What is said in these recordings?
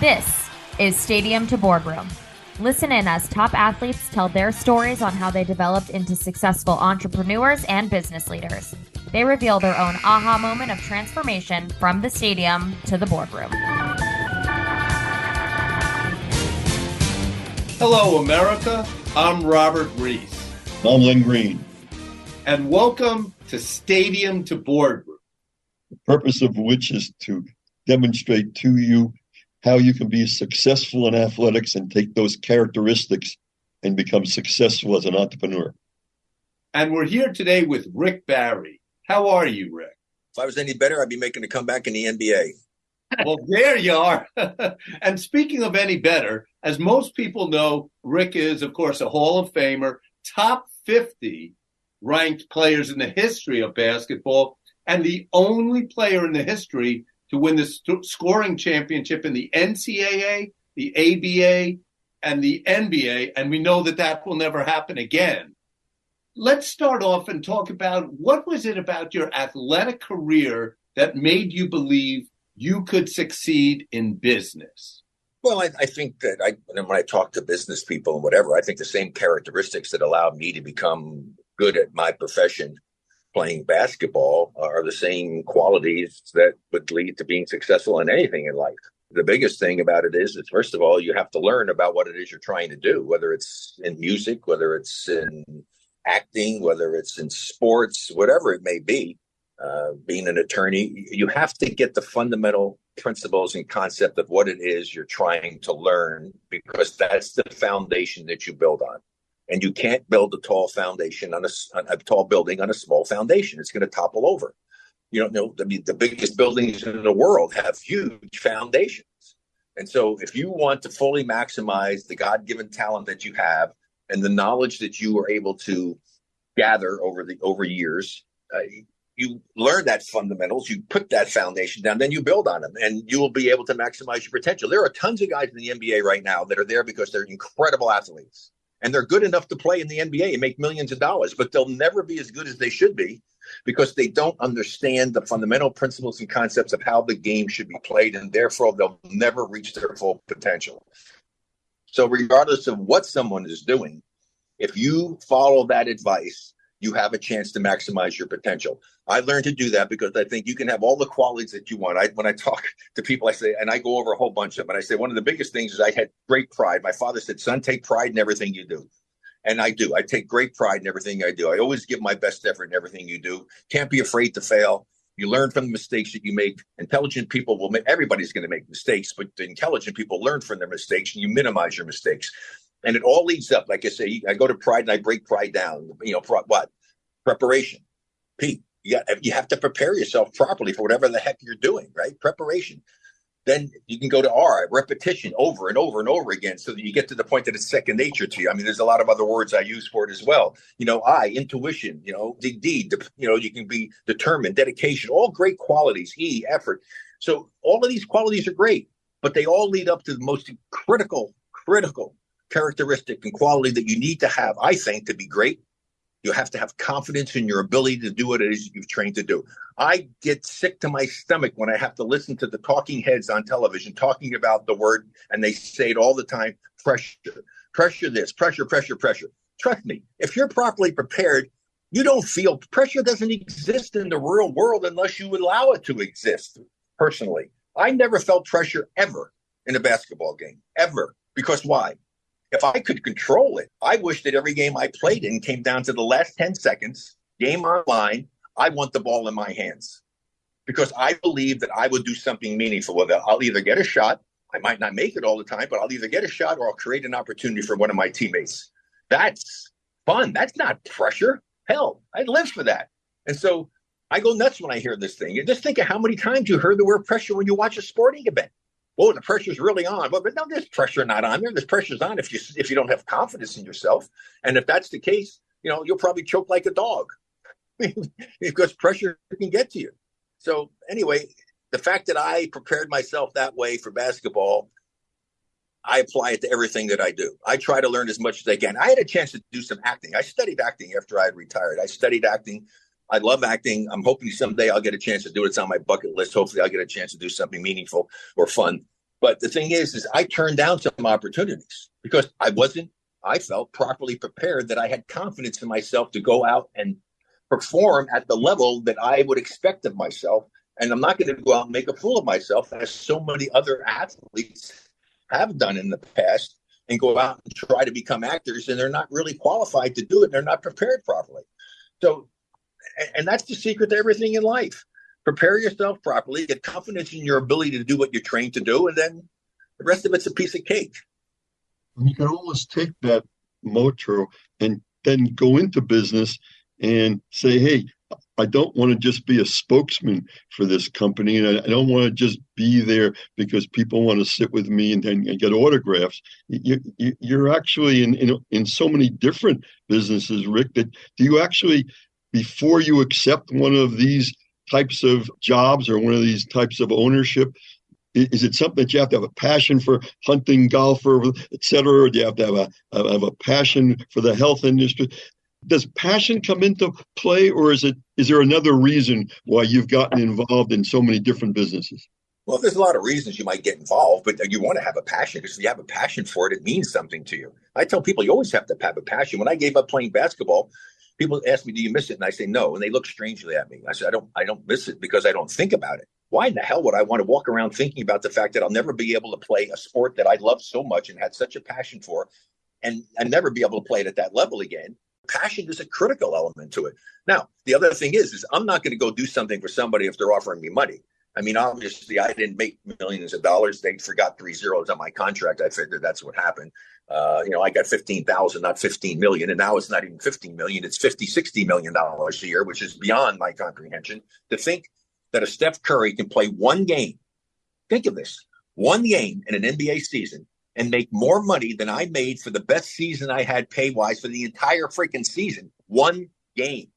This is Stadium to Boardroom. Listen in as top athletes tell their stories on how they developed into successful entrepreneurs and business leaders. They reveal their own aha moment of transformation from the stadium to the boardroom. Hello, America. I'm Robert Reese. I'm Lynn Green. And welcome to Stadium to Boardroom. The purpose of which is to demonstrate to you how you can be successful in athletics and take those characteristics and become successful as an entrepreneur. And we're here today with Rick Barry. How are you, Rick? If I was any better, I'd be making a comeback in the NBA. Well, there you are. And speaking of any better, as most people know, Rick is, of course, a Hall of Famer, top 50 ranked players in the history of basketball, and the only player in the history to win the scoring championship in the NCAA, the ABA, and the NBA, and we know that that will never happen again. Let's start off and talk about what was it about your athletic career that made you believe you could succeed in business? Well, I think that when I talk to business people and whatever, I think the same characteristics that allowed me to become good at my profession playing basketball are the same qualities that would lead to being successful in anything in life. The biggest thing about it is first of all, you have to learn about what it is you're trying to do, whether it's in music, whether it's in acting, whether it's in sports, whatever it may be. Being an attorney, you have to get the fundamental principles and concept of what it is you're trying to learn, because that's the foundation that you build on. And you can't build a tall foundation on a tall building on a small foundation. It's going to topple over. You don't know. I mean, the biggest buildings in the world have huge foundations. And so if you want to fully maximize the God-given talent that you have and the knowledge that you were able to gather over years, you learn that fundamentals, you put that foundation down, then you build on them, and you will be able to maximize your potential. There are tons of guys in the NBA right now that are there because they're incredible athletes. And they're good enough to play in the NBA and make millions of dollars, but they'll never be as good as they should be because they don't understand the fundamental principles and concepts of how the game should be played, and therefore they'll never reach their full potential. So regardless of what someone is doing, if you follow that advice, you have a chance to maximize your potential. I learned to do that because I think you can have all the qualities that you want. When I talk to people, I say, and I go over a whole bunch of them, and I say, one of the biggest things is I had great pride. My father said, son, take pride in everything you do. And I do. I take great pride in everything I do. I always give my best effort in everything you do. Can't be afraid to fail. You learn from the mistakes that you make. Intelligent people will make, everybody's going to make mistakes, but the intelligent people learn from their mistakes and you minimize your mistakes. And it all leads up, like I say, I go to pride and I break pride down. What? Preparation. Pete, you have to prepare yourself properly for whatever the heck you're doing, right? Preparation. Then you can go to R, repetition, over and over and over again, so that you get to the point that it's second nature to you. I mean, there's a lot of other words I use for it as well. I, intuition, D, you can be determined, dedication, all great qualities, E, effort. So all of these qualities are great, but they all lead up to the most critical characteristic and quality that you need to have, I think, to be great. You have to have confidence in your ability to do what it is you've trained to do. I get sick to my stomach when I have to listen to the talking heads on television talking about the word, and they say it all the time, pressure. Pressure this, pressure. Trust me, if you're properly prepared, you don't feel pressure. Doesn't exist in the real world unless you allow it to exist. Personally, I never felt pressure ever in a basketball game, ever. Because why? If I could control it, I wish that every game I played in came down to the last 10 seconds, game on line, I want the ball in my hands. Because I believe that I would do something meaningful with it. I'll either get a shot, I might not make it all the time, but I'll either get a shot or I'll create an opportunity for one of my teammates. That's fun. That's not pressure. Hell, I live for that. And so I go nuts when I hear this thing. And just think of how many times you heard the word pressure when you watch a sporting event. Oh, the pressure's really on. But no, there's pressure not on there. There's pressure's on if you don't have confidence in yourself. And if that's the case, you'll probably choke like a dog because pressure can get to you. So anyway, the fact that I prepared myself that way for basketball, I apply it to everything that I do. I try to learn as much as I can. I had a chance to do some acting. I studied acting after I had retired. I studied acting. I love acting. I'm hoping someday I'll get a chance to do it. It's on my bucket list. Hopefully I'll get a chance to do something meaningful or fun. But the thing is I turned down some opportunities because I felt properly prepared, that I had confidence in myself to go out and perform at the level that I would expect of myself. And I'm not going to go out and make a fool of myself, as so many other athletes have done in the past, and go out and try to become actors, and they're not really qualified to do it. They're not prepared properly. So, and that's the secret to everything in life. Prepare yourself properly, get confidence in your ability to do what you're trained to do, and then the rest of it's a piece of cake. You can almost take that motto and then go into business and say, hey, I don't want to just be a spokesman for this company, and I don't want to just be there because people want to sit with me and get autographs. You're actually in so many different businesses, Rick, that do you actually, before you accept one of these types of jobs or one of these types of ownership, is it something that you have to have a passion for, hunting, golf, or et cetera, or do you have to have a passion for the health industry? Does passion come into play, or is there another reason why you've gotten involved in so many different businesses? Well, there's a lot of reasons you might get involved, but you want to have a passion, because if you have a passion for it, it means something to you. I tell people you always have to have a passion. When I gave up playing basketball, people ask me, do you miss it? And I say, no. And they look strangely at me. I said, I don't miss it because I don't think about it. Why in the hell would I want to walk around thinking about the fact that I'll never be able to play a sport that I love so much and had such a passion for, and never be able to play it at that level again? Passion is a critical element to it. Now, the other thing is I'm not going to go do something for somebody if they're offering me money. I mean, obviously, I didn't make millions of dollars. They forgot 3 zeros on my contract. I figured that's what happened. I got 15,000, not 15 million. And now it's not even 15 million. It's $50-60 million a year, which is beyond my comprehension. To think that a Steph Curry can play one game. Think of this, one game in an NBA season, and make more money than I made for the best season I had pay-wise for the entire freaking season. One game.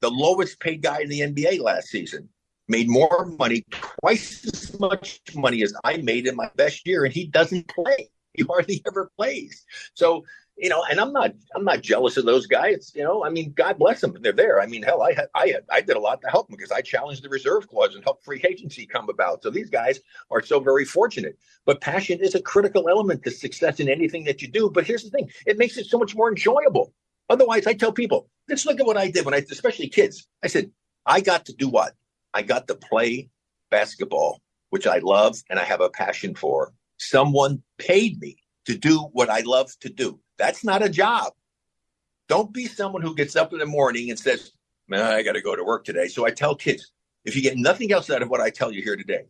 The lowest paid guy in the NBA last season made more money, twice as much money as I made in my best year, and he doesn't play. He hardly ever plays. So, and I'm not jealous of those guys. I mean, God bless them. They're there. I mean, hell, I did a lot to help them because I challenged the reserve clause and helped free agency come about. So these guys are so very fortunate. But passion is a critical element to success in anything that you do. But here's the thing. It makes it so much more enjoyable. Otherwise, I tell people, let's look at what I did especially kids. I said, I got to do what? I got to play basketball, which I love and I have a passion for. Someone paid me to do what I love to do. That's not a job. Don't be someone who gets up in the morning and says, man, I got to go to work today. So I tell kids, if you get nothing else out of what I tell you here today,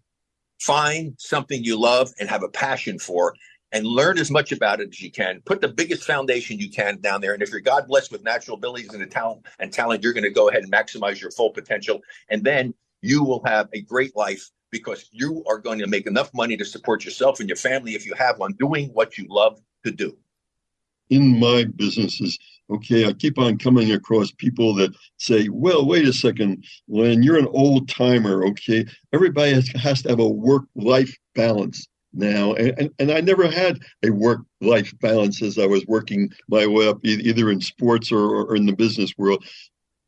find something you love and have a passion for and learn as much about it as you can. Put the biggest foundation you can down there. And if you're God blessed with natural abilities and talent, you're going to go ahead and maximize your full potential. And then you will have a great life, because you are going to make enough money to support yourself and your family, if you have one, doing what you love to do. In my businesses, okay, I keep on coming across people that say, well, wait a second, when you're an old timer, okay, everybody has to have a work-life balance now. And I never had a work-life balance as I was working my way up either in sports or in the business world.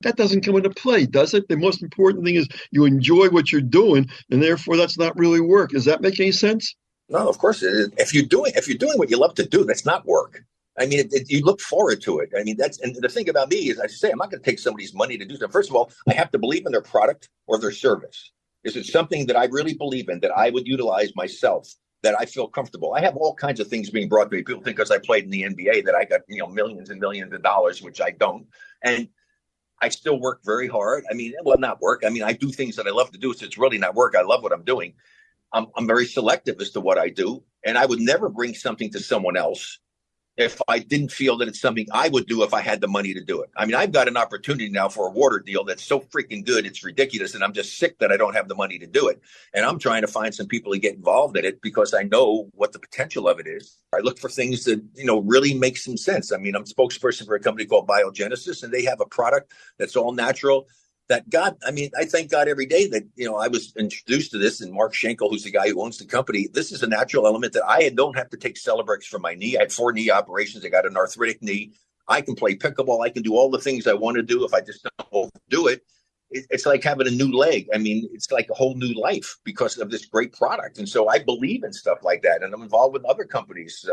That doesn't come into play, does it? The most important thing is you enjoy what you're doing, and therefore that's not really work. Does that make any sense? No, of course. If you're doing what you love to do, that's not work. I mean, you look forward to it. I mean, and the thing about me is, I say, I'm not going to take somebody's money to do something. First of all, I have to believe in their product or their service. Is it something that I really believe in, that I would utilize myself, that I feel comfortable? I have all kinds of things being brought to me. People think because I played in the NBA that I got, millions and millions of dollars, which I don't. And I still work very hard. I mean, well, not work. I mean, I do things that I love to do. So it's really not work. I love what I'm doing. I'm very selective as to what I do. And I would never bring something to someone else if I didn't feel that it's something I would do if I had the money to do it. I mean, I've got an opportunity now for a water deal that's so freaking good, it's ridiculous. And I'm just sick that I don't have the money to do it. And I'm trying to find some people to get involved in it because I know what the potential of it is. I look for things that, really make some sense. I mean, I'm spokesperson for a company called Biogenesis, and they have a product that's all natural. I thank God every day that, I was introduced to this, and Mark Schenkel, who's the guy who owns the company, this is a natural element that I don't have to take Celebrex for my knee. I had 4 knee operations. I got an arthritic knee. I can play pickleball. I can do all the things I want to do if I just don't do it. it's like having a new leg. I mean, it's like a whole new life because of this great product. And so I believe in stuff like that. And I'm involved with other companies.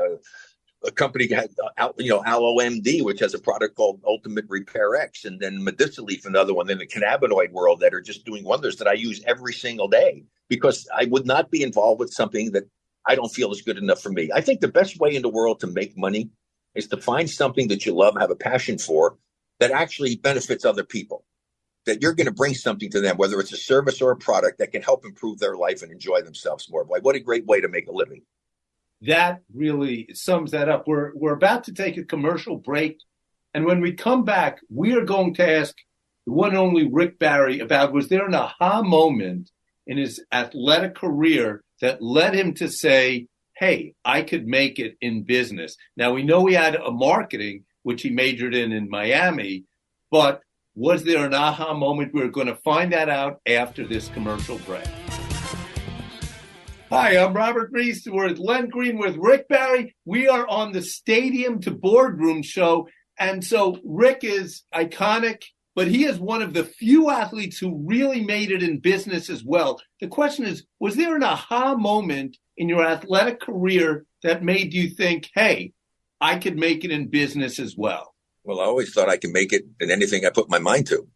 A company had, Aloe MD, which has a product called Ultimate Repair X, and then Medicaleaf, another one in the cannabinoid world that are just doing wonders that I use every single day because I would not be involved with something that I don't feel is good enough for me. I think the best way in the world to make money is to find something that you love, have a passion for, that actually benefits other people, that you're going to bring something to them, whether it's a service or a product that can help improve their life and enjoy themselves more. Boy, what a great way to make a living. That really sums that up. We're about to take a commercial break. And when we come back, we are going to ask the one and only Rick Barry about, was there an aha moment in his athletic career that led him to say, hey, I could make it in business? Now, we know he had a marketing, which he majored in Miami, but was there an aha moment? We're going to find that out after this commercial break. Hi, I'm Robert Reese. We're at Len Green with Rick Barry. We are on the Stadium to Boardroom show. And so Rick is iconic, but he is one of the few athletes who really made it in business as well. The question is, was there an aha moment in your athletic career that made you think, hey, I could make it in business as well? Well, I always thought I could make it in anything I put my mind to.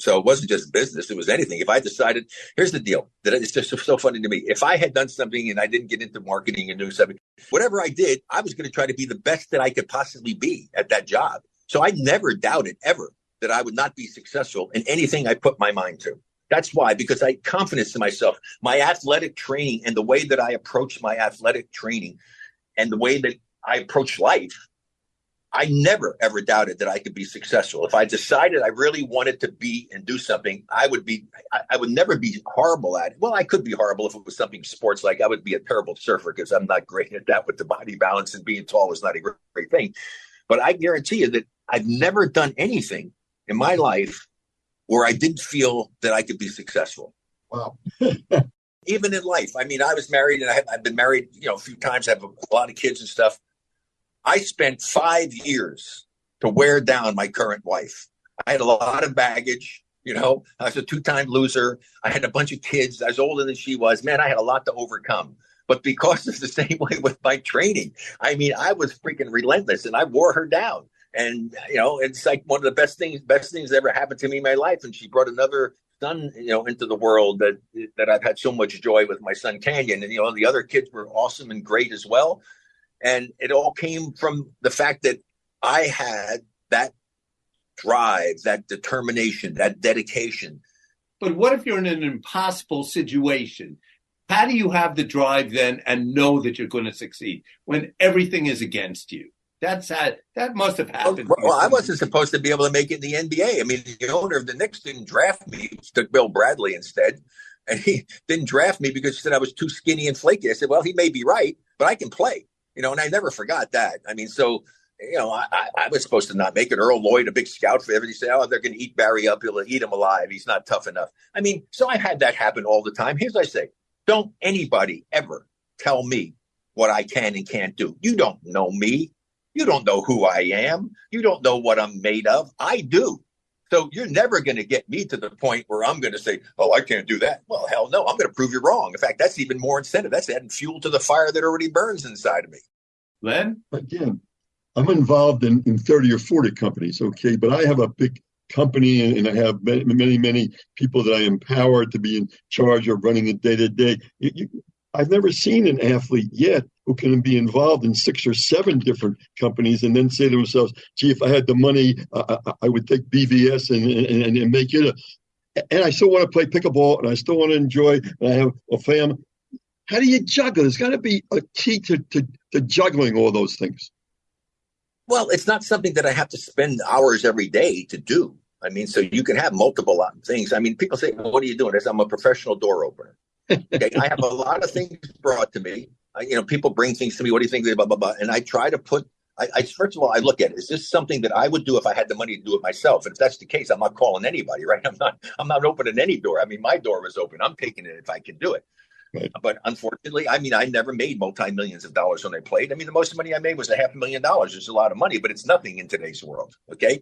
So it wasn't just business, it was anything. If I decided, here's the deal, that it's just so funny to me. If I had done something and I didn't get into marketing and doing something, whatever I did, I was going to try to be the best that I could possibly be at that job. So I never doubted ever that I would not be successful in anything I put my mind to. That's why, because I had confidence in myself, my athletic training and the way that I approach my athletic training and the way that I approach life, I never, ever doubted that I could be successful. If I decided I really wanted to be and do something, I would never be horrible at it. Well, I could be horrible if it was something sports, like I would be a terrible surfer because I'm not great at that with the body balance, and being tall is not a great thing. But I guarantee you that I've never done anything in my life where I didn't feel that I could be successful. Wow. Even in life. I mean, I was married and I've been married, a few times. I have a lot of kids and stuff. I spent 5 years to wear down my current wife. I had a lot of baggage. I was a 2-time loser. I had a bunch of kids. I was older than she was. Man, I had a lot to overcome. But because it's the same way with my training, I mean, I was freaking relentless and I wore her down. And, it's like one of the best things that ever happened to me in my life. And she brought another son, into the world that I've had so much joy with, my son Canyon. And, the other kids were awesome and great as well. And it all came from the fact that I had that drive, that determination, that dedication. But what if you're in an impossible situation? How do you have the drive then and know that you're going to succeed when everything is against you? That must have happened. Well, I wasn't supposed to be able to make it in the NBA. I mean, the owner of the Knicks didn't draft me. He took Bill Bradley instead. And he didn't draft me because he said I was too skinny and flaky. I said, well, he may be right, but I can play. And I never forgot that. I mean, so, I was supposed to not make it. Earl Lloyd, a big scout for everything, said, they're going to eat Barry up. He'll eat him alive. He's not tough enough. I mean, so I had that happen all the time. Here's what I say. Don't anybody ever tell me what I can and can't do. You don't know me. You don't know who I am. You don't know what I'm made of. I do. So you're never going to get me to the point where I'm going to say, oh, I can't do that. Well, hell no, I'm going to prove you wrong. In fact, that's even more incentive. That's adding fuel to the fire that already burns inside of me. Len? Again, I'm involved in 30 or 40 companies, okay, but I have a big company and I have many people that I empower to be in charge of running it day to day. I've never seen an athlete yet who can be involved in 6 or 7 different companies and then say to themselves, gee, if I had the money, I would take BVS and make it. And I still want to play pickleball and I still want to enjoy, and I have a family. How do you juggle? There's got to be a key to juggling all those things. Well, it's not something that I have to spend hours every day to do. I mean, so you can have multiple things. I mean, people say, well, what are you doing? I say, I'm a professional door opener. Okay? I have a lot of things brought to me. People bring things to me. What do you think? Blah, blah, blah. And I try to put, first of all, I look at, is this something that I would do if I had the money to do it myself? And if that's the case, I'm not calling anybody, right? I'm not opening any door. I mean, my door was open. I'm taking it if I can do it. Right. But unfortunately, I mean, I never made multi-millions of dollars when I played. I mean, the most money I made was $500,000. It's a lot of money, but it's nothing in today's world. Okay.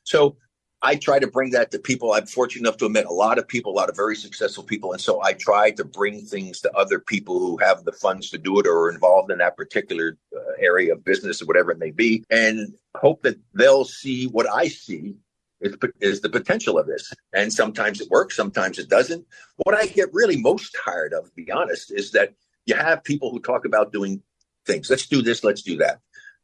So I try to bring that to people. I'm fortunate enough to meet a lot of very successful people. And so I try to bring things to other people who have the funds to do it or are involved in that particular area of business or whatever it may be, and hope that they'll see what I see is the potential of this. And sometimes it works, sometimes it doesn't. What I get really most tired of, to be honest, is that you have people who talk about doing things. Let's do this, let's do that.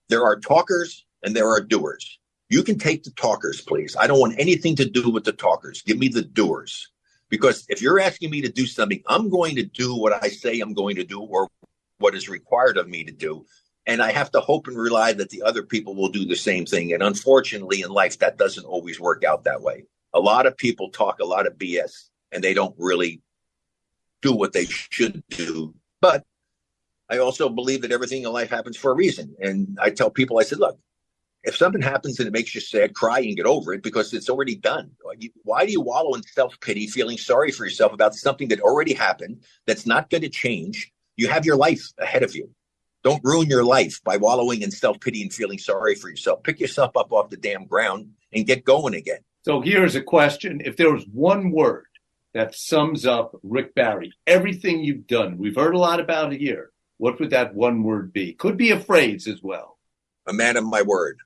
There are talkers and there are doers. You can take the talkers, please. I don't want anything to do with the talkers. Give me the doers. Because if you're asking me to do something, I'm going to do what I say I'm going to do or what is required of me to do. And I have to hope and rely that the other people will do the same thing. And unfortunately, in life, that doesn't always work out that way. A lot of people talk a lot of BS, and they don't really do what they should do. But I also believe that everything in life happens for a reason. And I tell people, I said, look, if something happens and it makes you sad, cry and get over it because it's already done. Why do you wallow in self-pity, feeling sorry for yourself about something that already happened, that's not going to change? You have your life ahead of you. Don't ruin your life by wallowing in self-pity and feeling sorry for yourself. Pick yourself up off the damn ground and get going again. So here's a question. If there was one word that sums up Rick Barry, everything you've done, we've heard a lot about it here, what would that one word be? Could be a phrase as well. A man of my word.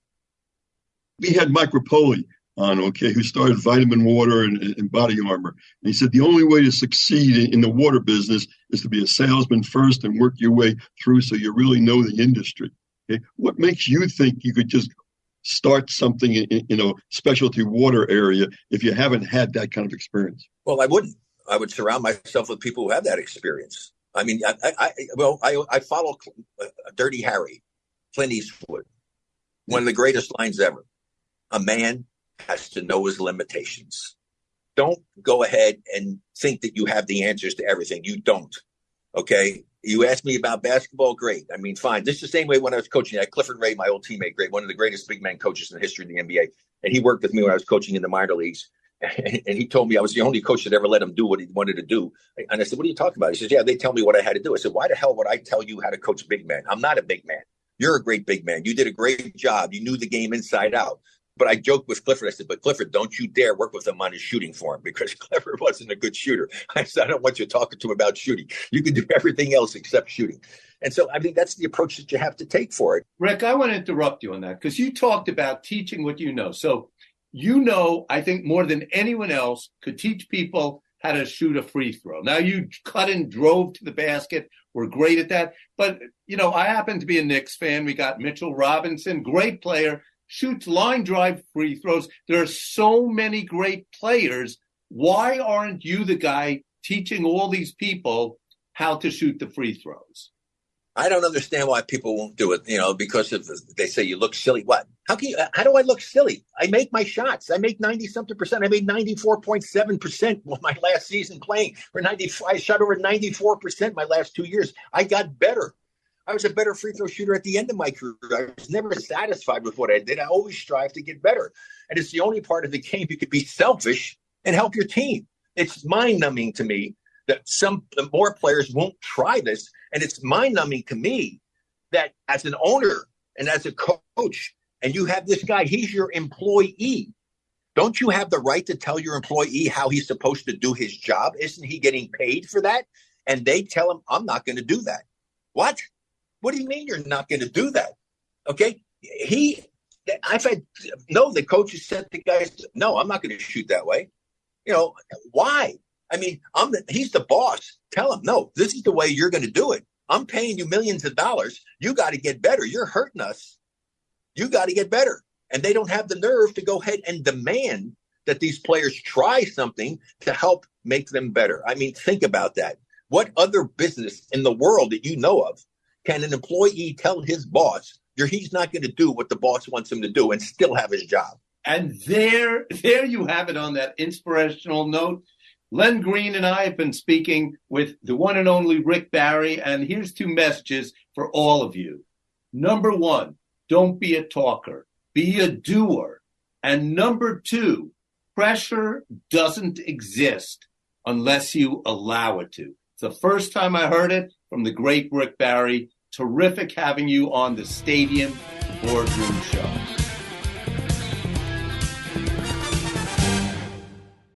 We had Mike Rapoli on, who started Vitamin Water and Body Armor. And he said the only way to succeed in the water business is to be a salesman first and work your way through so you really know the industry. Okay? What makes you think you could just start something in a specialty water area if you haven't had that kind of experience? Well, I wouldn't. I would surround myself with people who have that experience. I mean, I follow Dirty Harry, Clint Eastwood, one of the greatest lines ever. A man has to know his limitations. Don't go ahead and think that you have the answers to everything. You don't. Okay. You asked me about basketball. Great. I mean, fine. This is the same way when I was coaching. I had Clifford Ray, my old teammate, great, one of the greatest big man coaches in the history of the NBA. And he worked with me when I was coaching in the minor leagues. And he told me I was the only coach that ever let him do what he wanted to do. And I said, what are you talking about? He says, yeah, they tell me what I had to do. I said, why the hell would I tell you how to coach big men? I'm not a big man. You're a great big man. You did a great job. You knew the game inside out. But I joked with Clifford. I said, but Clifford, don't you dare work with him on his shooting form because Clifford wasn't a good shooter. I said, I don't want you talking to him about shooting. You can do everything else except shooting. And so I think that's the approach that you have to take for it. Rick, I want to interrupt you on that because you talked about teaching what you know. So I think more than anyone else could teach people how to shoot a free throw. Now, you cut and drove to the basket. We're great at that. But, I happen to be a Knicks fan. We got Mitchell Robinson, great player. Shoots line drive free throws. There are so many great players. Why aren't you the guy teaching all these people how to shoot the free throws? I don't understand why people won't do it, because they say you look silly. What? How do I look silly? I make my shots. I make 90-something%. I made 94.7% my last season playing. I shot over 94% my last 2 years. I got better. I was a better free throw shooter at the end of my career. I was never satisfied with what I did. I always strive to get better. And it's the only part of the game you could be selfish and help your team. It's mind-numbing to me that more players won't try this. And it's mind-numbing to me that as an owner and as a coach, and you have this guy, he's your employee. Don't you have the right to tell your employee how he's supposed to do his job? Isn't he getting paid for that? And they tell him, I'm not going to do that. What? What do you mean you're not going to do that? Okay. The coaches said to guys, no, I'm not going to shoot that way. Why? I mean, he's the boss. Tell him, no, this is the way you're going to do it. I'm paying you millions of dollars. You got to get better. You're hurting us. You got to get better. And they don't have the nerve to go ahead and demand that these players try something to help make them better. I mean, think about that. What other business in the world that you know of can an employee tell his boss he's not going to do what the boss wants him to do and still have his job? And there you have it on that inspirational note. Len Green and I have been speaking with the one and only Rick Barry, and here's 2 messages for all of you. Number 1, don't be a talker. Be a doer. And number 2, pressure doesn't exist unless you allow it to. It's the first time I heard it from the great Rick Barry. Terrific having you on the Stadium Boardroom Show.